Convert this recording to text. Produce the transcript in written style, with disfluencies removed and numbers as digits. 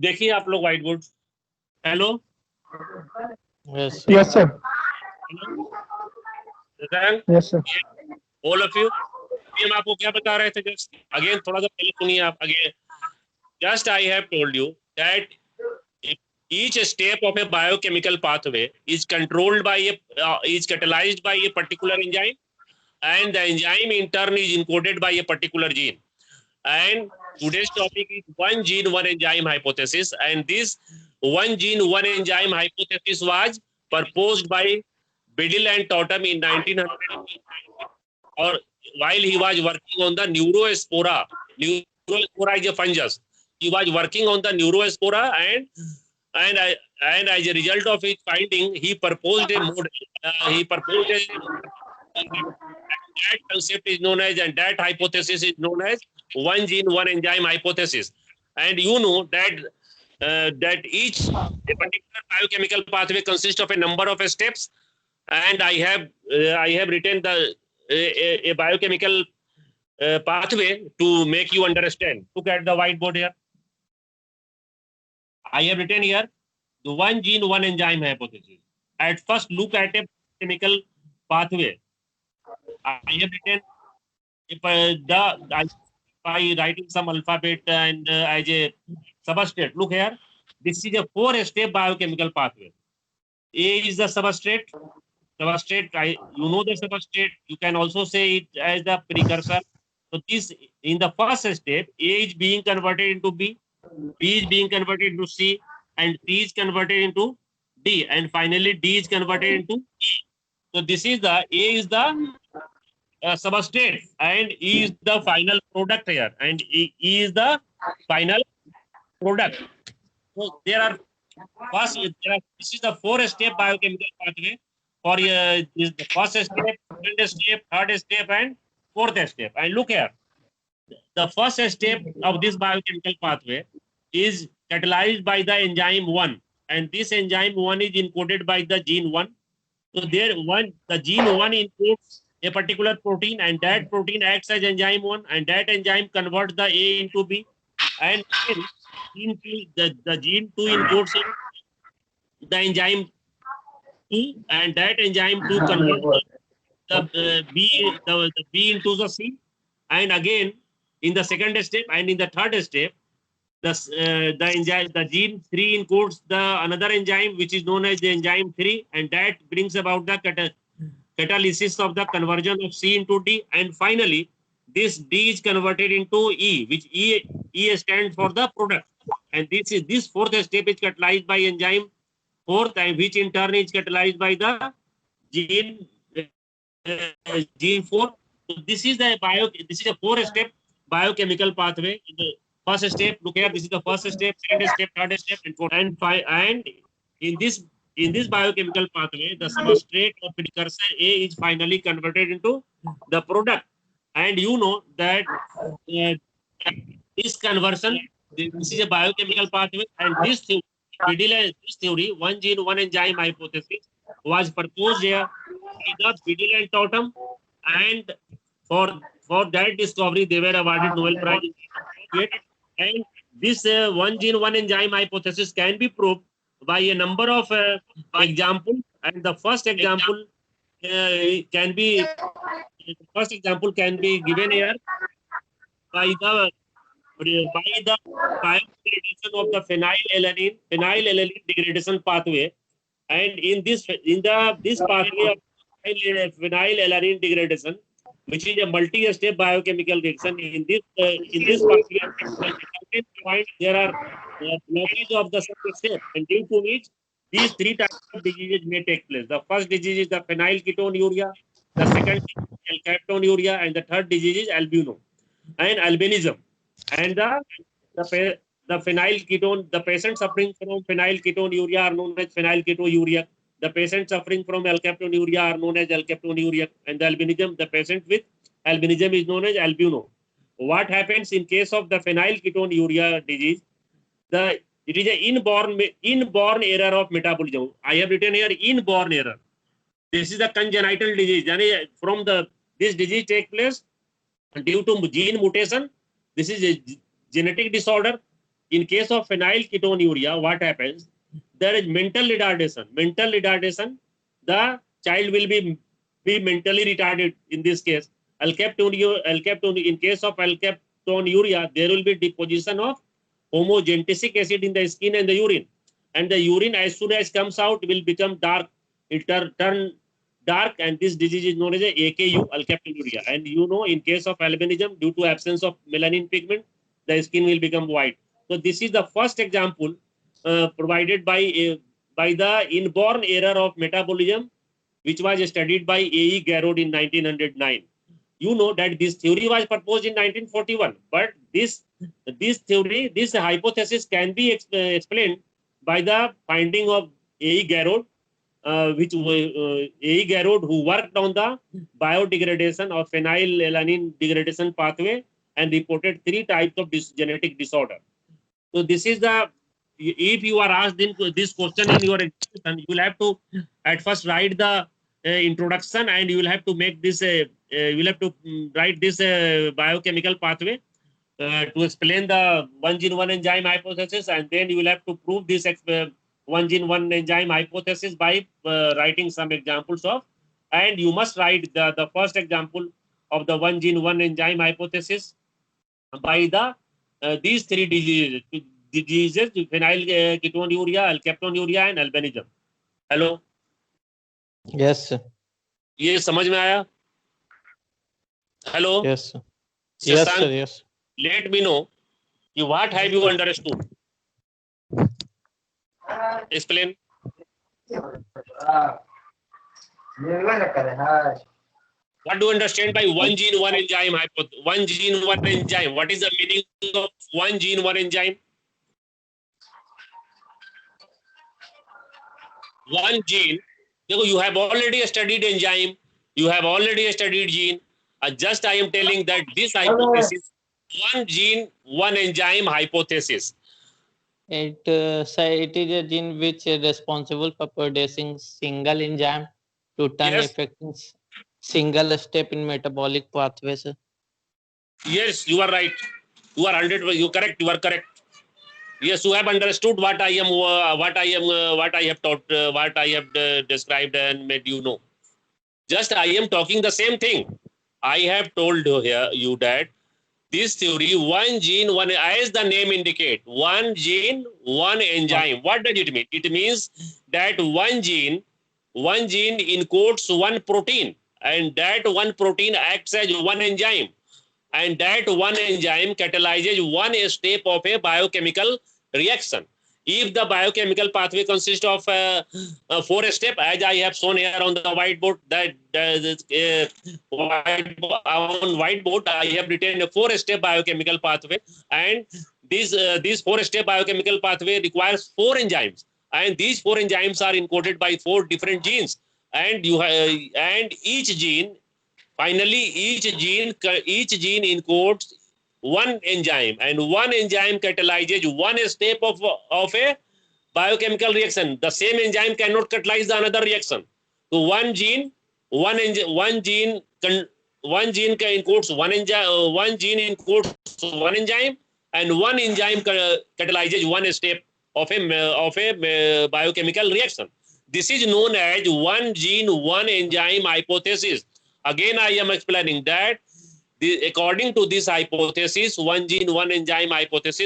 देखिए आप लोग white board. Hello Yes, Yes, sir. Yes, sir. All of you. हम आपको क्या बता रहे थे? जस्ट अगेन थोड़ा सा पहले सुनिए आप again. Just I have told you that each step of a biochemical pathway is controlled by is catalyzed by a particular enzyme, and the enzyme in turn is encoded by a particular gene. And today's topic is one gene, one enzyme hypothesis, and this one gene, one enzyme hypothesis was proposed by Biddle and Totem in 1900, or while he was working on the Neurospora. Neurospora is a fungus. He was working on the Neurospora, and as a result of his finding, he proposed a model. That concept is known as, and that hypothesis is known as one gene, one enzyme hypothesis. And you know that each a particular biochemical pathway consists of a number of steps, and I have written a biochemical pathway to make you understand. Look at the whiteboard here. I have written here the one gene, one enzyme hypothesis. At first, look at a chemical pathway. I have written by writing some alphabet and as a substrate. Look here. This is a 4-step biochemical pathway. A is the substrate. You know the substrate. You can also say it as the precursor. So this, in the first step, A is being converted into B is being converted into C, and C is converted into D, and finally D is converted into E. So this is the A is the substrate, and E is the final product here, and E is the final product. So this is the 4-step biochemical pathway for this the first step, second step, third step, and fourth step. And look here, the first step of this biochemical pathway is catalyzed by the enzyme 1, and this enzyme 1 is encoded by the gene 1. So the gene 1 encodes a particular protein, and that protein acts as enzyme 1, and that enzyme converts the A into B, and then the gene 2 encodes the enzyme 2, and that enzyme 2 converts the B into the C, and again in the second step and in the third step, the gene 3 encodes the another enzyme which is known as the enzyme 3, and that brings about the catalysis of the conversion of C into D, and finally this D is converted into E, which E stands for the product, and this fourth step is catalyzed by enzyme 4, and which in turn is catalyzed by the gene gene 4. So this is a 4-step biochemical pathway. In the first step, look here, this is the first step, second step, third step, and fourth. And in this biochemical pathway, the substrate or precursor A is finally converted into the product. And you know that this conversion, this is a biochemical pathway, and this theory, one gene, one enzyme hypothesis, was proposed here by the Biddle and Totem, and for that discovery, they were awarded Nobel Prize in 1948. And this one gene, one enzyme hypothesis can be proved by a number of examples, and the first example can be given here by the biodegradation of the phenylalanine degradation pathway. And in this pathway of phenylalanine degradation, which is a multi-step biochemical reaction, in this pathway, there are blockage of the step, and due to which these 3 types of diseases may take place. The first disease is the phenylketonuria, the second is alkaptonuria, and the third disease is albino and albinism. And the phenylketone, the patients suffering from phenylketonuria are known as phenylketonuria. The patients suffering from alkaptonuria are known as alkaptonuria, and the albinism, the patient with albinism is known as albino. What happens in case of the phenylketonuria disease? It is an inborn error of metabolism. I have written here inborn error. This is a congenital disease. From this disease take place due to gene mutation. This is a genetic disorder in case of phenylketonuria, what happens? There is mental retardation. Mental retardation, the child will be mentally retarded in this case. Alkaptonuria, in case of alkaptonuria, there will be deposition of homogentisic acid in the skin and the urine. And the urine, as soon as comes out, will become dark. It turn dark, and this disease is known as AKU, alkaptonuria. And you know, in case of albinism, due to absence of melanin pigment, the skin will become white. So this is the first example provided by the inborn error of metabolism, which was studied by A.E. Garrod in 1909. You know that this theory was proposed in 1941, but this theory, this hypothesis can be explained by the finding of A.E. Garrod, A.E. Garrod, who worked on the biodegradation of phenylalanine degradation pathway and reported 3 types of genetic disorder. So this is the, if you are asked this question in your exam, you will have to at first write the introduction, and you will have to make this, you will have to write this biochemical pathway to explain the one gene, one enzyme hypothesis, and then you will have to prove this one gene, one enzyme hypothesis by writing some examples of, and you must write the first example of the one gene, one enzyme hypothesis by the these 3 diseases, phenylketonuria, alkaptonuria, and albinism. Hello? Yes, sir. ये समझ में आया? Hello? Yes, sir. Yes, Shashank, sir. Yes. let me know what have you understood. Explain. What do you understand by one gene, one enzyme hypothesis? One gene, one enzyme. What is the meaning of one gene, one enzyme? One gene. You have already studied enzyme. You have already studied gene. Just I am telling that this hypothesis, one gene, one enzyme hypothesis. It is a gene which is responsible for producing single enzyme to turn Yes. affecting single step in metabolic pathway, sir. Yes, you are right. You are 100%. You correct. You are correct. Yes, you have understood what I am, what I have taught, what I have described and made you know. Just I am talking the same thing. I have told you that this theory, one gene, one, as the name indicate, one gene, one enzyme. What does it mean? It means that one gene encodes one protein, and that one protein acts as one enzyme, and that one enzyme catalyzes one step of a biochemical reaction. If the biochemical pathway consists of 4 steps, as I have shown here on the whiteboard, on whiteboard I have written a 4-step biochemical pathway, and this 4-step biochemical pathway requires 4 enzymes, and these 4 enzymes are encoded by 4 different genes, and and each gene, finally each gene encodes one enzyme, and one enzyme catalyzes one step of a biochemical reaction. The same enzyme cannot catalyze the another reaction. So one gene encodes one enzyme, and one enzyme catalyzes one step of a biochemical reaction. This is known as one gene, one enzyme hypothesis. Again, I am explaining that according to this hypothesis, one gene, one enzyme hypothesis,